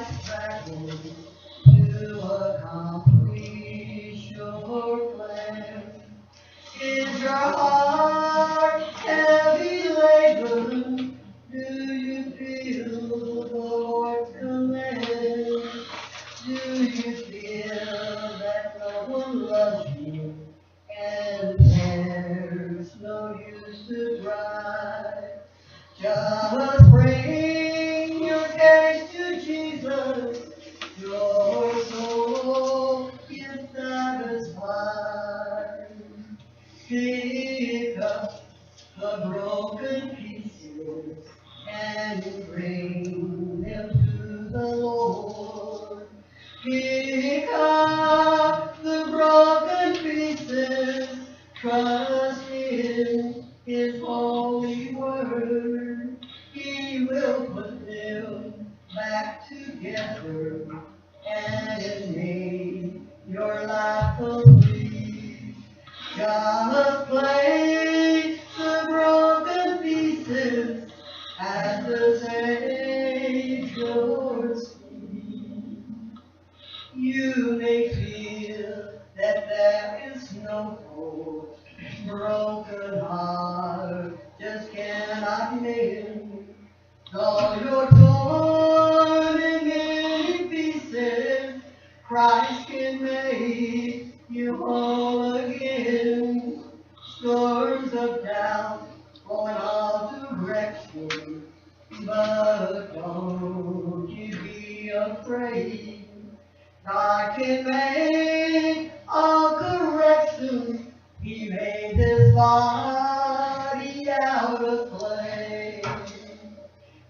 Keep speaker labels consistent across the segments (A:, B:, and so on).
A: Christ back home to accomplish your plan. Is your heart heavy laden? Do you feel the Lord's command? Do you feel that no one loves you and there's no use to try? Just bring your case to Jesus. Your soul is satisfied. Pick up the broken pieces and bring them to the Lord. Pick up the broken pieces, trust in His holy word. He will put them back together and make your life complete. Just place the broken pieces at the Savior's feet. You may feel that there is no hope. Broken heart just cannot mend. Though you're torn in many pieces, Christ can make you whole again. Storms of doubt going all directions, but don't you be afraid. God can make all corrections. He made this body out of clay.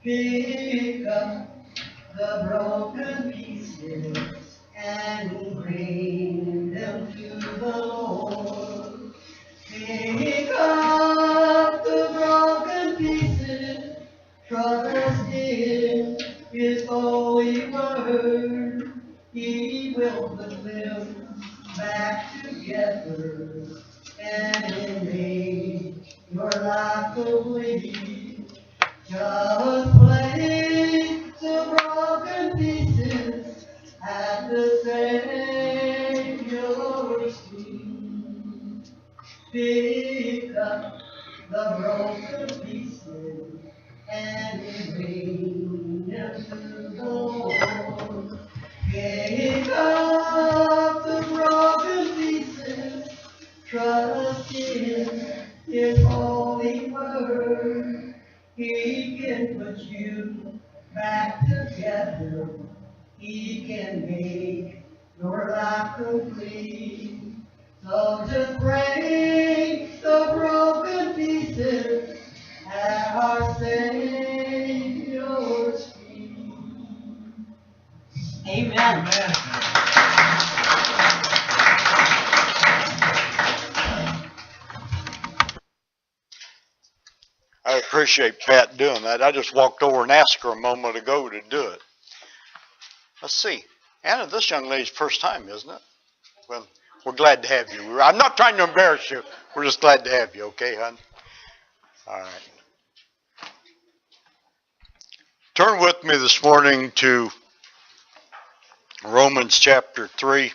A: Pick up the broken pieces and bring them to the Lord. Pick up the broken pieces, trust in His holy word. He will put them back together and make your life complete. Just place the broken pieces at the Savior's feet. Pick up the broken pieces and bring them to the Lord. Pick up the broken pieces, trust in His holy word. He can put you back together. He can make your life complete. So just bring the broken pieces at our Savior's feet. Amen. Amen.
B: I appreciate Pat doing that. I just walked over and asked her a moment ago to do it. Let's see. Anna, this young lady's first time, isn't it? Well, we're glad to have you. I'm not trying to embarrass you. We're just glad to have you, okay, hon? All right. Turn with me this morning to Romans chapter 3.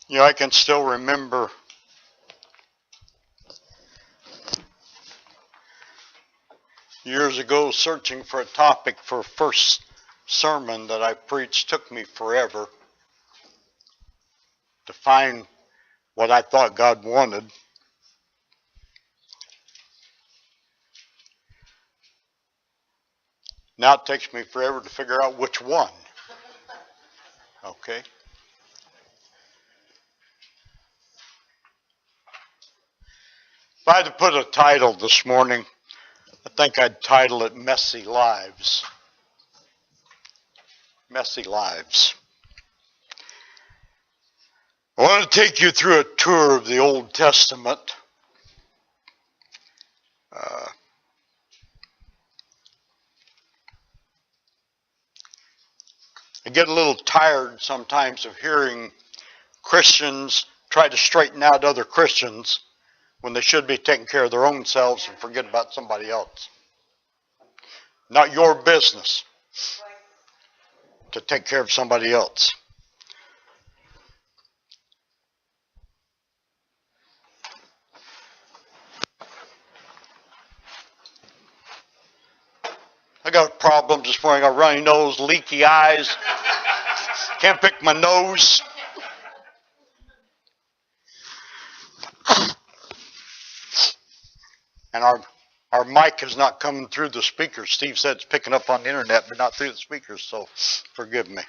B: You know, I can still remember years ago searching for a topic for first sermon that I preached. Took me forever to find what I thought God wanted. Now it takes me forever to figure out which one. Okay? If I had to put a title this morning, I think I'd title it Messy Lives. Messy Lives. I want to take you through a tour of the Old Testament. get a little tired sometimes of hearing Christians try to straighten out other Christians when they should be taking care of their own selves and forget about somebody else. Not your business to take care of somebody else. I got a problem this morning. I got a runny nose, leaky eyes. Can't pick my nose. And our mic is not coming through the speakers. Steve said it's picking up on the internet, but not through the speakers, so forgive me.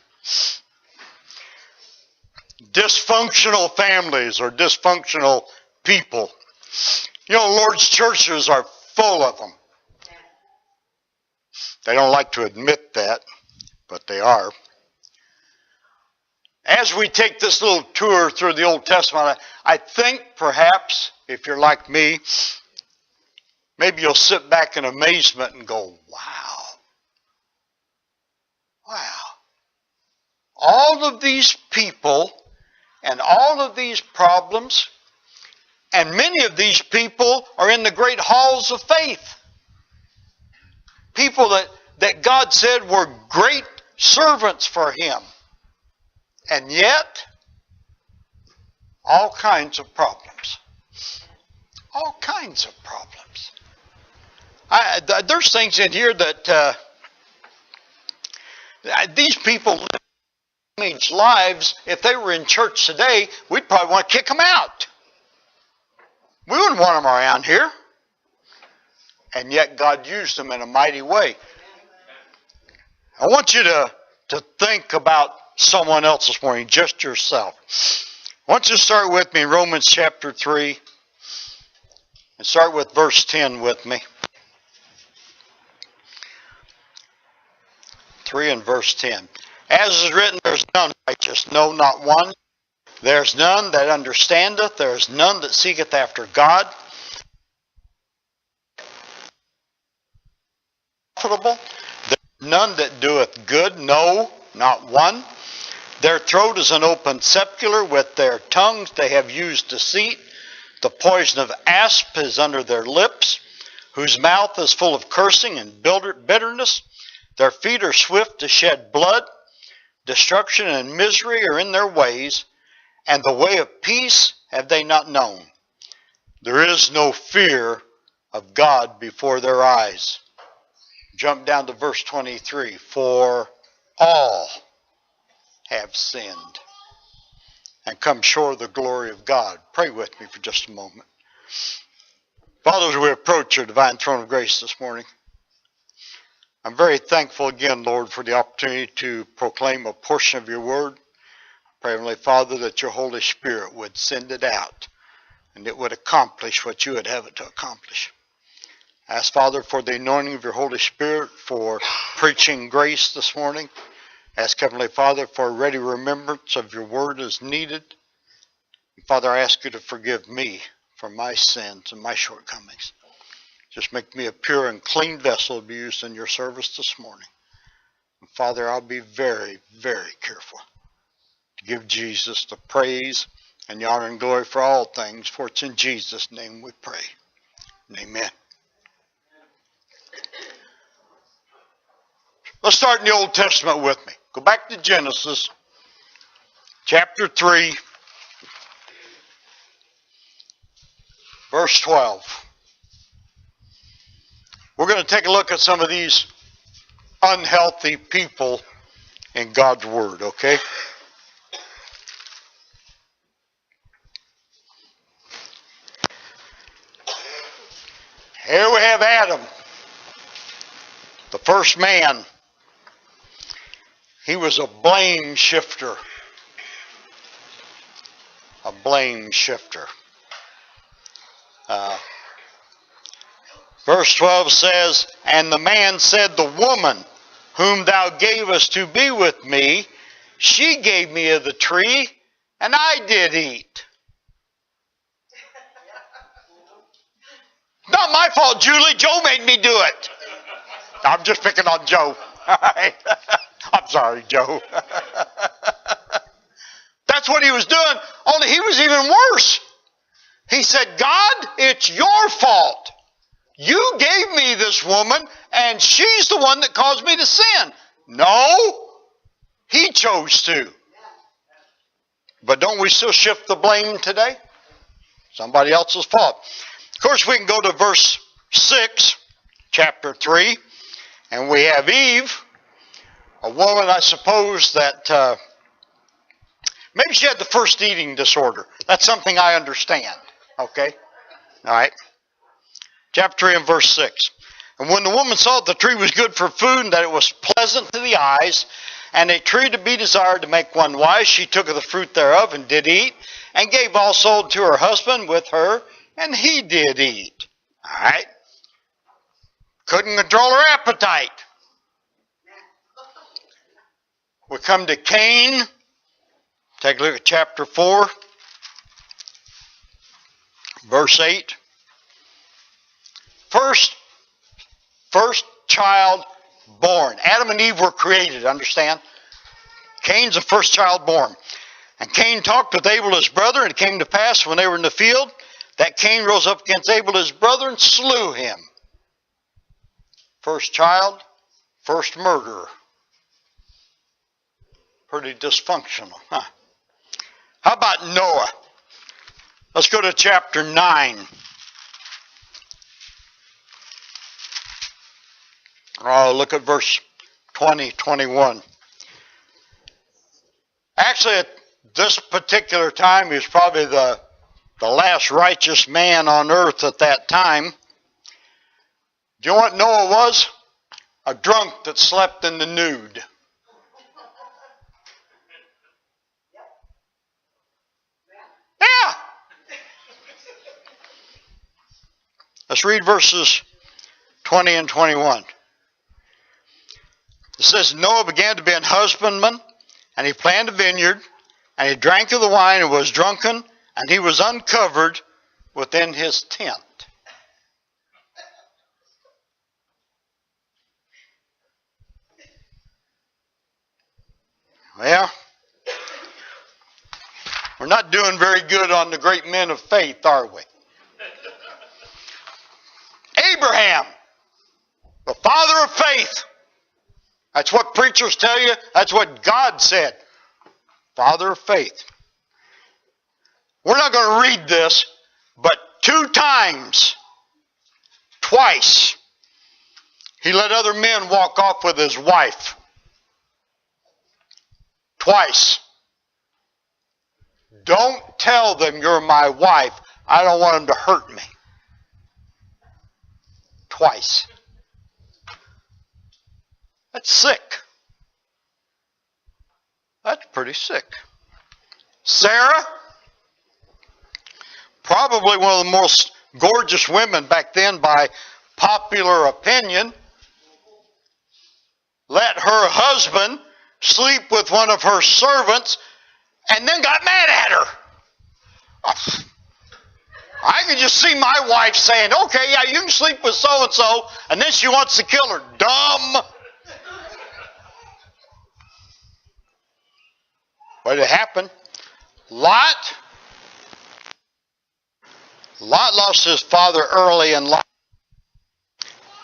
B: Dysfunctional families or dysfunctional people. You know, Lord's churches are full of them. They don't like to admit that, but they are. As we take this little tour through the Old Testament, I think perhaps, if you're like me, maybe you'll sit back in amazement and go, wow. Wow. All of these people and all of these problems, and many of these people are in the great halls of faith. People that God said were great servants for Him. And yet, all kinds of problems. All kinds of problems. There's things in here that these people live lives. If they were in church today, we'd probably want to kick them out. We wouldn't want them around here. And yet God used them in a mighty way. I want you to think about someone else this morning, just yourself. I want you to start with me in Romans chapter 3 and start with verse 10 with me. 3 and verse 10. As is written, there is none righteous, no, not one. There is none that understandeth, there is none that seeketh after God. Profitable. There is none that doeth good, no, not one. Their throat is an open sepulchre, with their tongues they have used deceit. The poison of asp is under their lips, whose mouth is full of cursing and bitterness. Their feet are swift to shed blood. Destruction and misery are in their ways, and the way of peace have they not known. There is no fear of God before their eyes. Jump down to verse 23. For all have sinned and come short of the glory of God. Pray with me for just a moment. Father, as we approach your divine throne of grace this morning, I'm very thankful again, Lord, for the opportunity to proclaim a portion of your word. Pray, Heavenly Father, that your Holy Spirit would send it out and it would accomplish what you would have it to accomplish. I ask, Father, for the anointing of your Holy Spirit for preaching grace this morning. I ask, Heavenly Father, for a ready remembrance of your word as needed. And Father, I ask you to forgive me for my sins and my shortcomings. Just make me a pure and clean vessel to be used in your service this morning. And Father, I'll be very, very careful to give Jesus the praise and the honor and glory for all things, for it's in Jesus' name we pray. Amen. Let's start in the Old Testament with me. Go back to Genesis chapter 3, verse 12. We're going to take a look at some of these unhealthy people in God's Word, okay? Here we have Adam, the first man. He was a blame shifter. A blame shifter. Verse 12 says, and the man said, the woman whom thou gavest to be with me, she gave me of the tree, and I did eat. Not my fault, Julie. Joe made me do it. I'm just picking on Joe. All right. I'm sorry, Joe. That's what he was doing, only he was even worse. He said, God, it's your fault. You gave me this woman, and she's the one that caused me to sin. No, he chose to. But don't we still shift the blame today? Somebody else's fault. Of course, we can go to verse 6, chapter 3, and we have Eve, a woman, I suppose, that maybe she had the first eating disorder. That's something I understand. Okay? All right. Chapter 3 and verse 6. And when the woman saw that the tree was good for food, and that it was pleasant to the eyes, and a tree to be desired to make one wise, she took of the fruit thereof, and did eat, and gave also to her husband with her, and he did eat. All right. Couldn't control her appetite. We come to Cain. Take a look at chapter 4, verse 8. First child born. Adam and Eve were created, understand? Cain's the first child born. And Cain talked with Abel his brother, and it came to pass when they were in the field that Cain rose up against Abel his brother and slew him. First child, first murderer. Pretty dysfunctional, huh? How about Noah? Let's go to chapter 9. Oh, look at verse 20, 21. Actually, at this particular time, he was probably the last righteous man on earth at that time. Do you know what Noah was? A drunk that slept in the nude. Yeah. Let's read verses 20 and 21. It says, Noah began to be an husbandman, and he planted a vineyard, and he drank of the wine and was drunken, and he was uncovered within his tent. Well, we're not doing very good on the great men of faith, are we? Abraham, the father of faith. That's what preachers tell you. That's what God said. Father of faith. We're not going to read this, but twice, he let other men walk off with his wife. Twice. Don't tell them you're my wife. I don't want them to hurt me. Twice. That's sick. That's pretty sick. Sarah, probably one of the most gorgeous women back then by popular opinion, let her husband sleep with one of her servants and then got mad at her. I can just see my wife saying, okay, yeah, you can sleep with so-and-so, and then she wants to kill her. Dumb. What had happened? Lot lost his father early in life.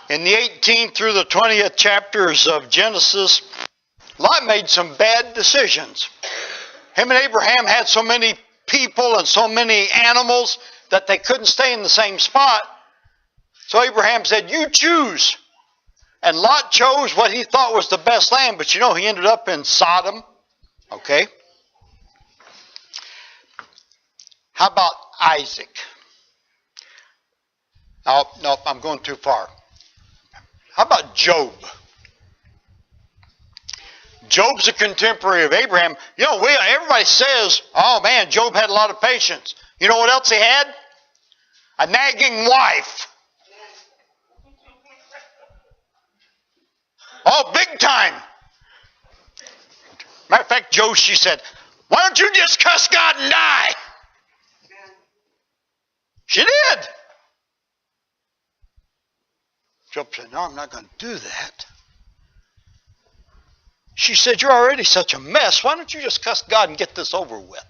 B: In the 18th through the 20th chapters of Genesis, Lot made some bad decisions. Him and Abraham had so many people and so many animals that they couldn't stay in the same spot. So Abraham said, you choose. And Lot chose what he thought was the best land, but you know, he ended up in Sodom. Okay. How about Isaac? Oh, no, I'm going too far. How about Job? Job's a contemporary of Abraham. You know, everybody says, oh man, Job had a lot of patience. You know what else he had? A nagging wife. Oh, big time. Matter of fact, she said, why don't you just cuss God and die? She did. Job said, no, I'm not going to do that. She said, you're already such a mess. Why don't you just cuss God and get this over with?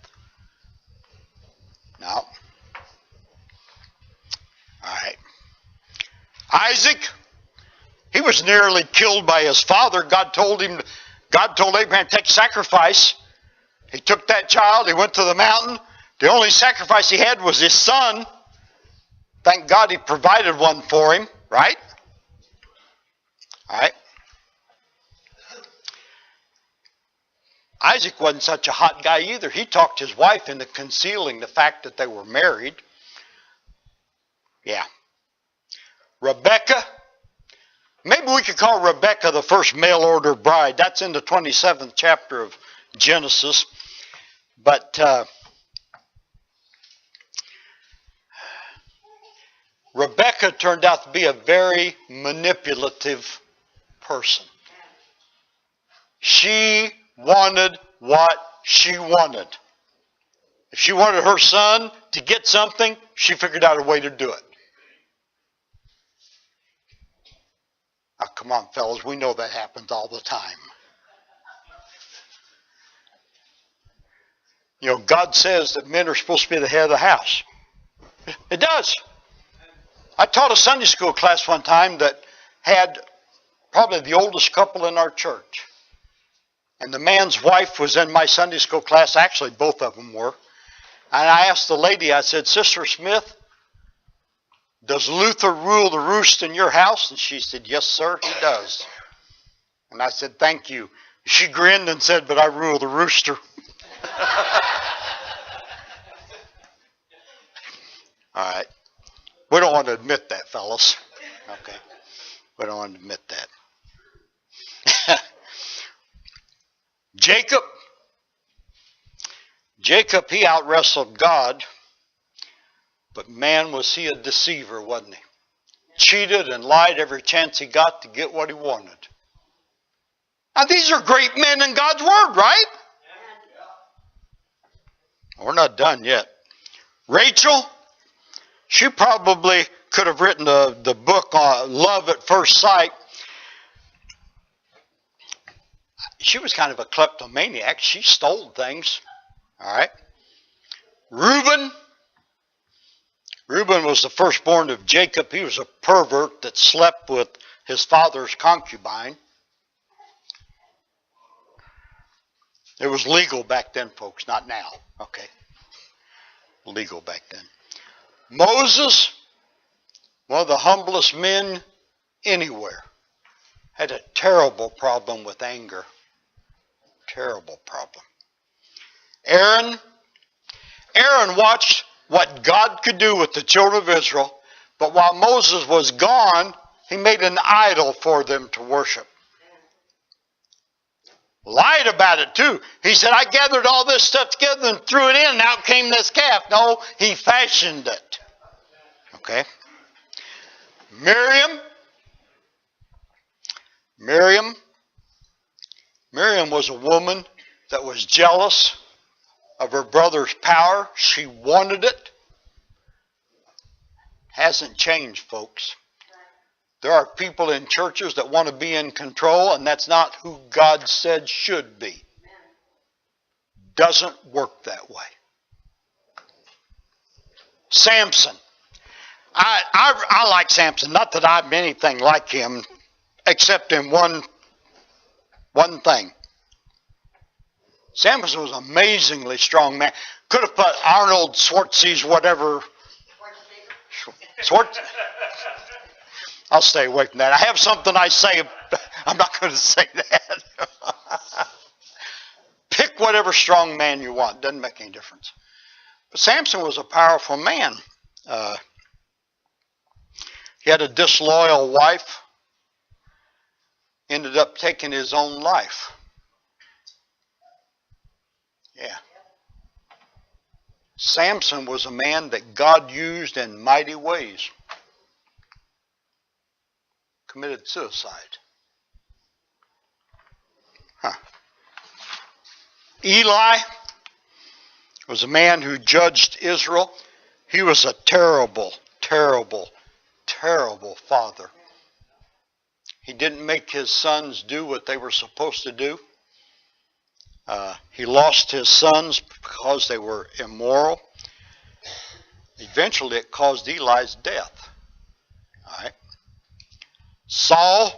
B: No. All right. Isaac, he was nearly killed by his father. God told Abraham to take sacrifice. He took that child. He went to the mountain. The only sacrifice he had was his son. Thank God he provided one for him, right? All right. Isaac wasn't such a hot guy either. He talked his wife into concealing the fact that they were married. Yeah. Rebecca. Maybe we could call Rebecca the first mail order bride. That's in the 27th chapter of Genesis. But Rebecca turned out to be a very manipulative person. She wanted what she wanted. If she wanted her son to get something, she figured out a way to do it. Now, come on, fellas, we know that happens all the time. You know, God says that men are supposed to be the head of the house. It does. I taught a Sunday school class one time that had probably the oldest couple in our church. And the man's wife was in my Sunday school class. Actually, both of them were. And I asked the lady, I said, Sister Smith, does Luther rule the roost in your house? And she said, yes, sir, he does. And I said, thank you. She grinned and said, but I rule the rooster. All right. We don't want to admit that, fellas. Okay. We don't want to admit that. Jacob, he out-wrestled God, but man, was he a deceiver, wasn't he? Cheated and lied every chance he got to get what he wanted. Now, these are great men in God's Word, right? We're not done yet. Rachel, she probably could have written the book on Love at First Sight. She was kind of a kleptomaniac. She stole things. All right. Reuben was the firstborn of Jacob. He was a pervert that slept with his father's concubine. It was legal back then, folks, not now. Okay. Legal back then. Moses, one of the humblest men anywhere, had a terrible problem with anger. Terrible problem. Aaron watched what God could do with the children of Israel, but while Moses was gone, he made an idol for them to worship. Lied about it too. He said, I gathered all this stuff together and threw it in, and out came this calf. No, he fashioned it. Okay. Miriam was a woman that was jealous of her brother's power. She wanted it. Hasn't changed, folks. There are people in churches that want to be in control, and that's not who God said should be. Doesn't work that way. Samson. I like Samson. Not that I'm anything like him, except in one thing. Samson was an amazingly strong man. Could have put Arnold Schwarzenegger, whatever. I'll stay away from that. I have something I say. I'm not going to say that. Pick whatever strong man you want. Doesn't make any difference. But Samson was a powerful man. He had a disloyal wife. Ended up taking his own life. Yeah. Samson was a man that God used in mighty ways. Committed suicide. Eli was a man who judged Israel. He was a terrible, terrible, terrible father. He didn't make his sons do what they were supposed to do. He lost his sons because they were immoral. Eventually, it caused Eli's death. All right. Saul,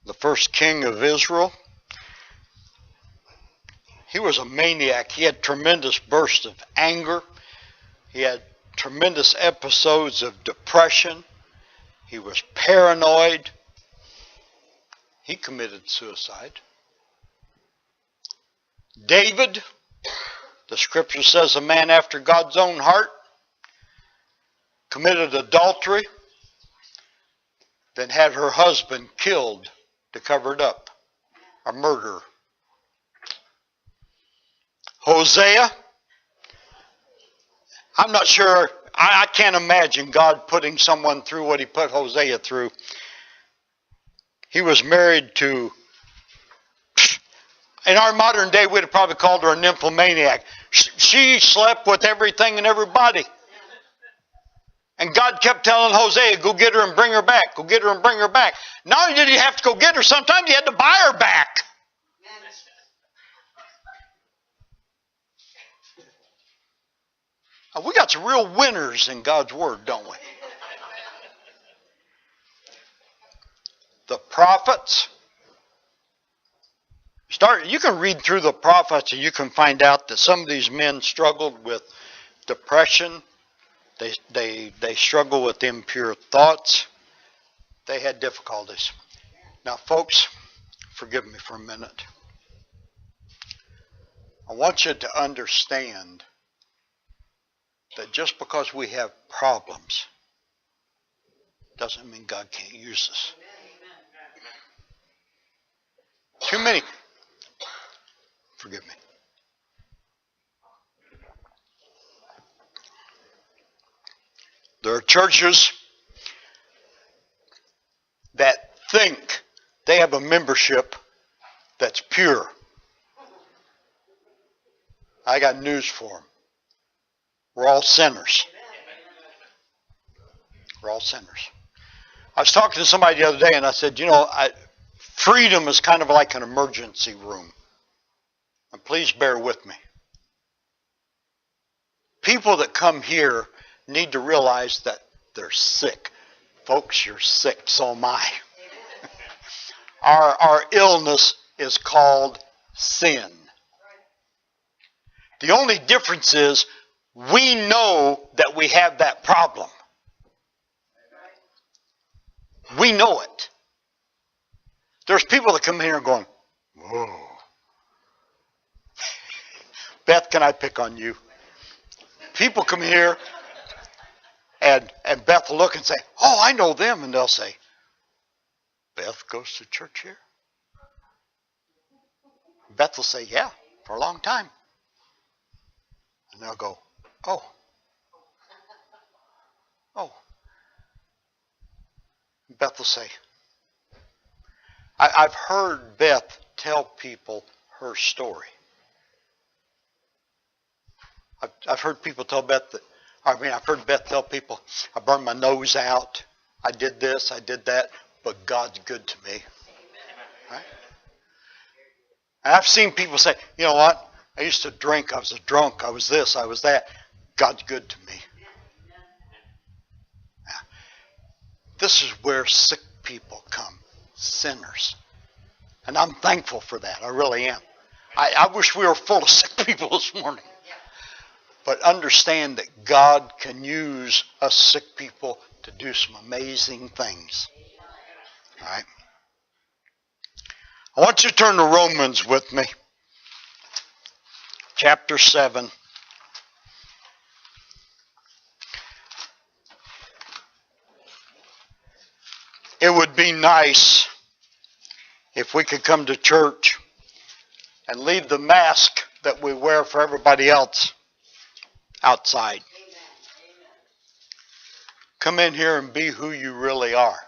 B: the first king of Israel, he was a maniac. He had tremendous bursts of anger. He had tremendous episodes of depression. He was paranoid. He committed suicide. David, the scripture says a man after God's own heart, committed adultery, then had her husband killed to cover it up. A murder. Hosea, I'm not sure, I can't imagine God putting someone through what he put Hosea through. He was married to, in our modern day, we'd have probably called her a nymphomaniac. She slept with everything and everybody. And God kept telling Hosea, go get her and bring her back. Go get her and bring her back. Not only did he have to go get her, sometimes he had to buy her back. We got some real winners in God's Word, don't we? The prophets. You can read through the prophets and you can find out that some of these men struggled with depression. They struggled with impure thoughts. They had difficulties. Now, folks, forgive me for a minute. I want you to understand that just because we have problems doesn't mean God can't use us. Too many. Forgive me. There are churches that think they have a membership that's pure. I got news for them. We're all sinners. We're all sinners. I was talking to somebody the other day and I said, freedom is kind of like an emergency room. And please bear with me. People that come here need to realize that they're sick. Folks, you're sick, so am I. Our illness is called sin. The only difference is we know that we have that problem. We know it. There's people that come here and going, whoa. Beth, can I pick on you? People come here and Beth will look and say, oh, I know them. And they'll say, Beth goes to church here? Beth will say, yeah, for a long time. And they'll go, oh. Beth will say, I've heard Beth tell people her story. I've heard people tell Beth I've heard Beth tell people, I burned my nose out, I did this, I did that, but God's good to me. Right? And I've seen people say, you know what? I used to drink, I was a drunk, I was this, I was that. God's good to me. Now, this is where sick people come, sinners. And I'm thankful for that, I really am. I wish we were full of sick people this morning. But understand that God can use us sick people to do some amazing things. All right? I want you to turn to Romans with me. Chapter 7. It would be nice if we could come to church and leave the mask that we wear for everybody else outside. Come in here and be who you really are.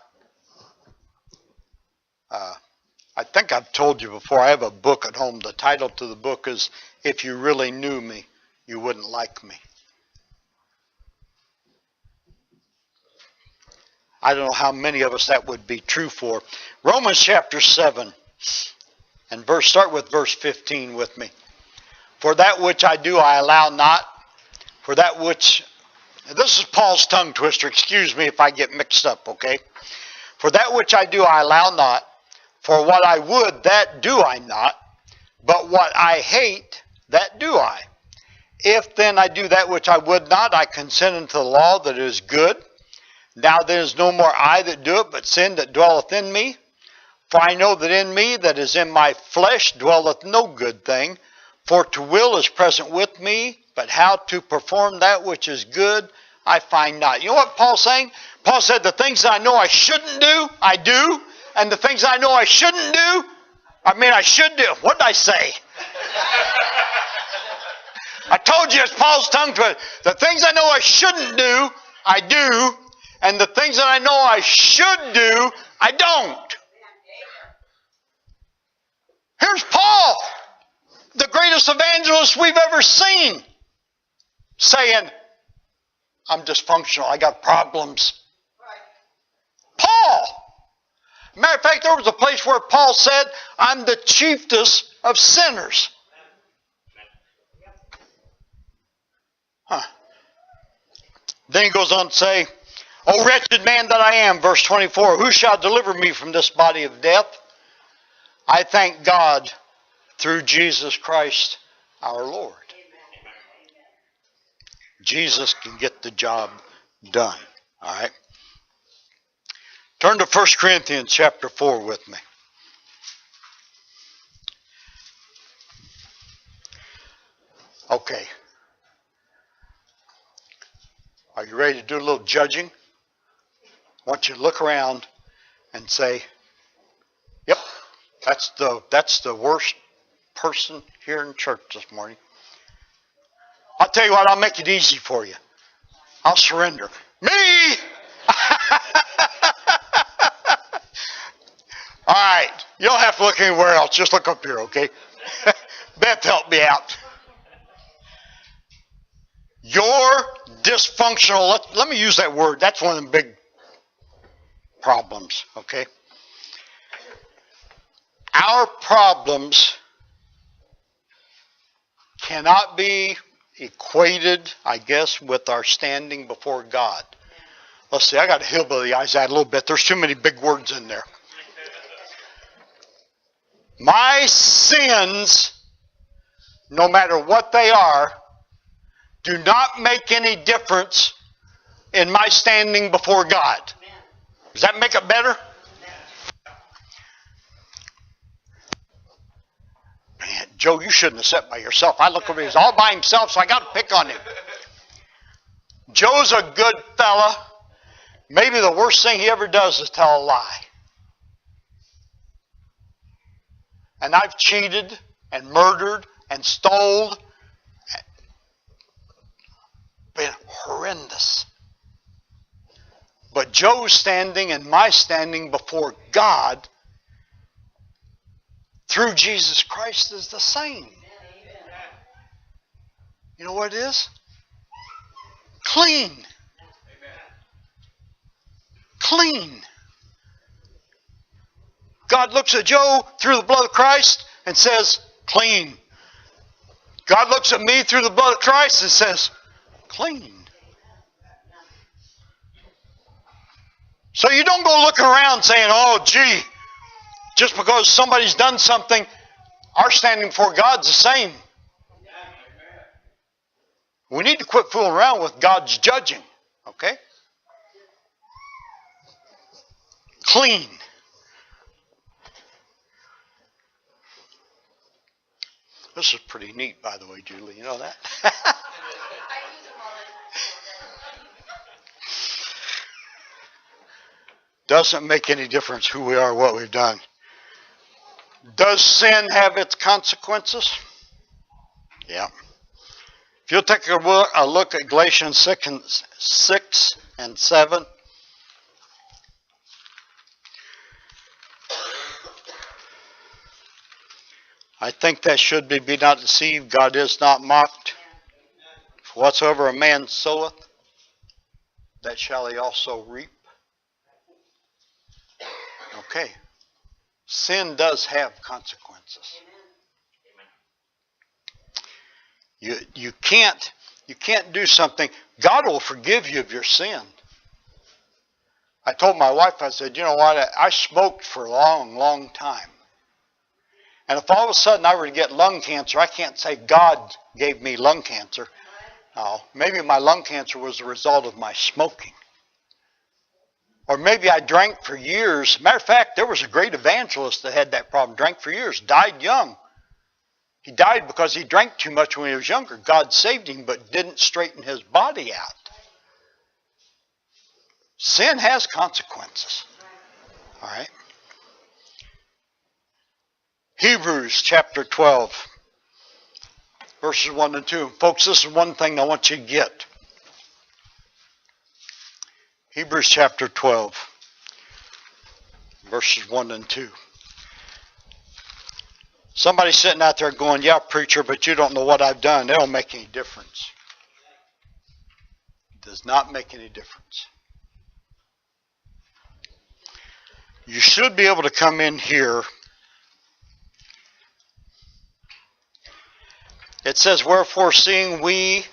B: I think I've told you before, I have a book at home. The title to the book is, If You Really Knew Me, You Wouldn't Like Me. I don't know how many of us that would be true for. Romans chapter 7 And start with verse 15 with me. For that which I do, I allow not. For that which, this is Paul's tongue twister. Excuse me if I get mixed up, okay? For that which I do, I allow not. For what I would, that do I not. But what I hate, that do I. If then I do that which I would not, I consent unto the law that it is good. Now there is no more I that do it, but sin that dwelleth in me. For I know that in me, that is in my flesh, dwelleth no good thing. For to will is present with me, but how to perform that which is good, I find not. You know what Paul's saying? Paul said, the things that I know I shouldn't do, I do. And the things I know I shouldn't do, I should do. What did I say? I told you it's Paul's tongue twister. The things I know I shouldn't do, I do. And the things that I know I should do, I don't. Here's Paul, the greatest evangelist we've ever seen, saying, I'm dysfunctional. I got problems. Paul. Matter of fact, there was a place where Paul said, I'm the chiefest of sinners. Then he goes on to say, O wretched man that I am, verse 24, who shall deliver me from this body of death? I thank God through Jesus Christ our Lord. Jesus can get the job done. All right. Turn to 1 Corinthians chapter 4 with me. Okay. Are you ready to do a little judging? I want you to look around and say, yep, that's the worst person here in church this morning. I'll tell you what, I'll make it easy for you. I'll surrender. Me! All right. You don't have to look anywhere else. Just look up here, okay? Beth helped me out. You're dysfunctional. Let me use that word. That's one of the big problems, okay? Our problems cannot be equated, I guess, with our standing before God. Let's see, I got to hillbilly eyes that a little bit. There's too many big words in there. My sins, no matter what they are, do not make any difference in my standing before God. Does that make it better? Man, Joe, you shouldn't have sat by yourself. I look over here, he's all by himself, so I got to pick on him. Joe's a good fella. Maybe the worst thing he ever does is tell a lie. And I've cheated and murdered and stole. Been horrendous. But Joe's standing and my standing before God through Jesus Christ is the same. You know what it is? Clean. Clean. God looks at Joe through the blood of Christ and says, clean. God looks at me through the blood of Christ and says, clean. So you don't go looking around saying, oh, gee, just because somebody's done something, our standing before God's the same. We need to quit fooling around with God's judging, okay? Clean. This is pretty neat, by the way, Julie. You know that? Doesn't make any difference who we are, what we've done. Does sin have its consequences? Yeah. If you'll take a look at Galatians 6 and 7. I think that should be not deceived. God is not mocked. For whatsoever a man soweth, that shall he also reap. Okay. sin does have consequences. You can't do something. God will forgive you of your sin. I told my wife, I said, you know what, I smoked for a long, long time. And if all of a sudden I were to get lung cancer, I can't say God gave me lung cancer. No, maybe my lung cancer was the result of my smoking. Or maybe I drank for years. Matter of fact, there was a great evangelist that had that problem, drank for years, died young. He died because he drank too much when he was younger. God saved him, but didn't straighten his body out. Sin has consequences. All right. Hebrews chapter 12, verses 1 and 2. Folks, this is one thing I want you to get. Hebrews chapter 12, verses 1 and 2. Somebody sitting out there going, yeah, preacher, but you don't know what I've done. It don't make any difference. It does not make any difference. You should be able to come in here. It says, wherefore seeing we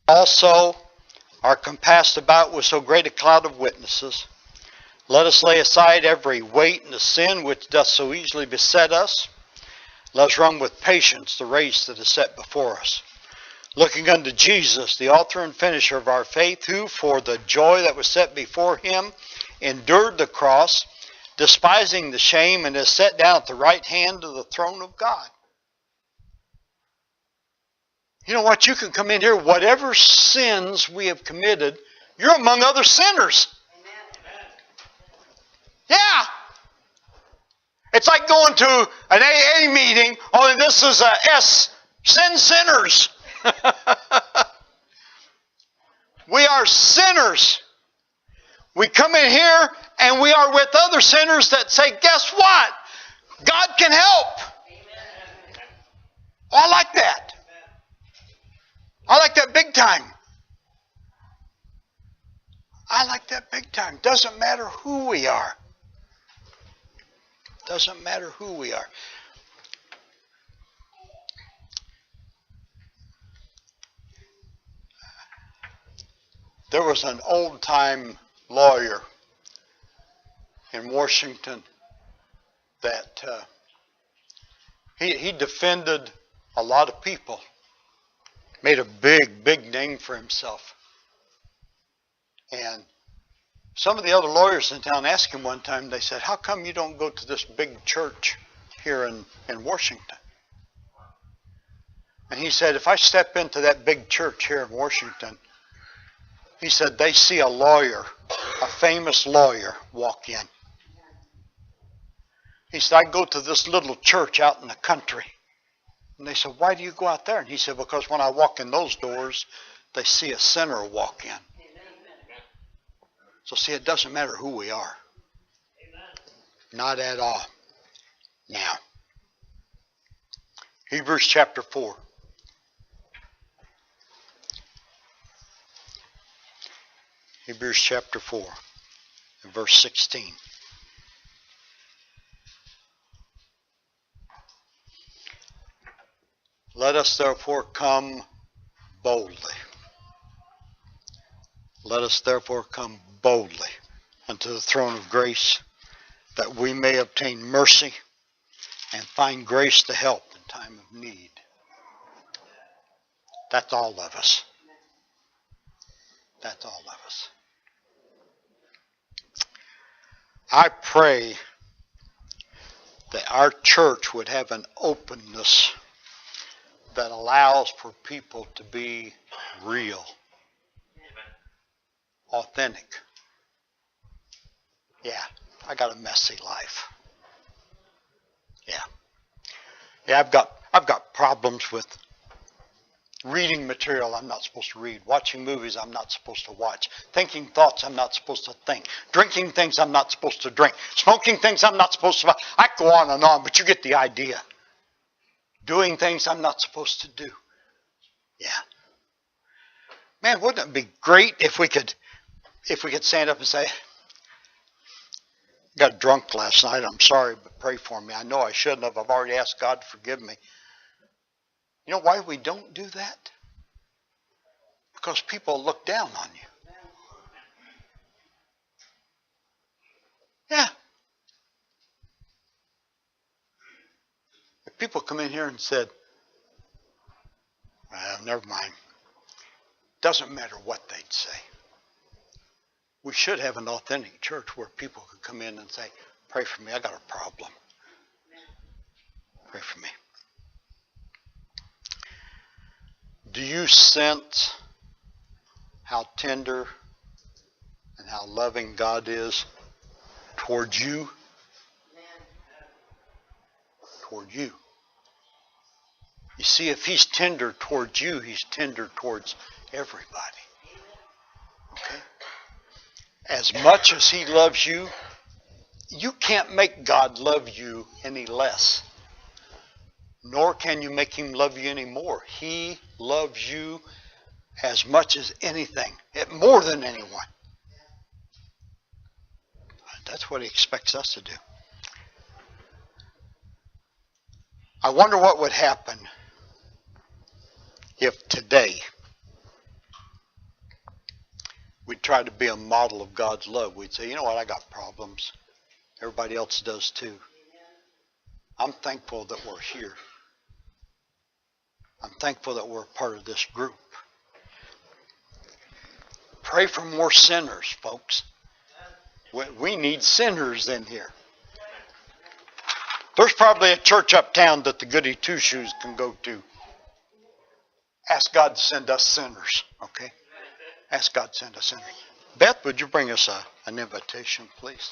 B: also are compassed about with so great a cloud of witnesses, let us lay aside every weight and the sin which doth so easily beset us. Let us run with patience the race that is set before us, looking unto Jesus, the author and finisher of our faith, who for the joy that was set before him endured the cross, despising the shame, and is set down at the right hand of the throne of God. You know what? You can come in here, whatever sins we have committed, you're among other sinners. Amen. Yeah. It's like going to an AA meeting, only this is a S, sin sinners. We are sinners. We come in here and we are with other sinners that say, guess what? God can help. Oh, I like that. I like that big time. I like that big time. Doesn't matter who we are. Doesn't matter who we are. There was an old-time lawyer in Washington that he defended a lot of people. Made a big name for himself. And some of the other lawyers in town asked him one time, they said, how come you don't go to this big church here in Washington? And he said, if I step into that big church here in Washington, he said, they see a lawyer, a famous lawyer, walk in. He said, I go to this little church out in the country. And they said, why do you go out there? And he said, because when I walk in those doors, they see a sinner walk in. So see, it doesn't matter who we are. Not at all. Now, Hebrews chapter 4. Hebrews chapter 4 and verse 16. Let us therefore come boldly. Let us therefore come boldly unto the throne of grace, that we may obtain mercy and find grace to help in time of need. That's all of us. That's all of us. I pray that our church would have an openness that allows for people to be real, authentic. Yeah, I got a messy life. Yeah, I've got problems with reading material I'm not supposed to read, watching movies I'm not supposed to watch, thinking thoughts I'm not supposed to think, drinking things I'm not supposed to drink, smoking things I'm not supposed to. I go on, but you get the idea. Doing things I'm not supposed to do. Yeah. Man, wouldn't it be great if we could stand up and say, Got drunk last night. I'm sorry, but pray for me. I know I shouldn't have. I've already asked God to forgive me. You know why we don't do that? Because people look down on you. Yeah. If people come in here and said, well, never mind. Doesn't matter what they'd say. We should have an authentic church where people could come in and say, pray for me, I got a problem. Pray for me. Do you sense how tender and how loving God is towards you? Toward you. You see, if he's tender towards you, he's tender towards everybody. Okay? As much as he loves you, you can't make God love you any less. Nor can you make him love you any more. He loves you as much as anything, more than anyone. That's what he expects us to do. I wonder what would happen if today we tried to be a model of God's love. We'd say, you know what, I got problems. Everybody else does too. I'm thankful that we're here. I'm thankful that we're a part of this group. Pray for more sinners, folks. We need sinners in here. There's probably a church uptown that the goody two-shoes can go to. Ask God to send us sinners, okay? Ask God to send us sinners. Beth, would you bring us an invitation, please?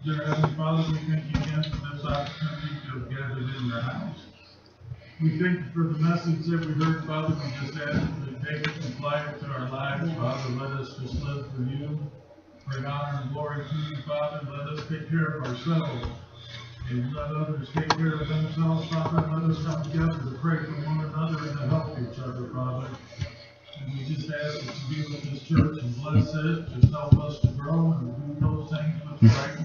C: Dear Heavenly Father, we thank you again for this opportunity to have gathered in your house. We thank you for the message that we heard, Father. We just ask you to take it and apply it to our lives, Father. Let us just live for you, bring honor and glory to you, Father. Let us take care of ourselves and let others take care of themselves, Father. Let us come together to pray for one another and to help each other, Father. And we just ask that you be with this church and bless it. Just help us to grow and do those things which are right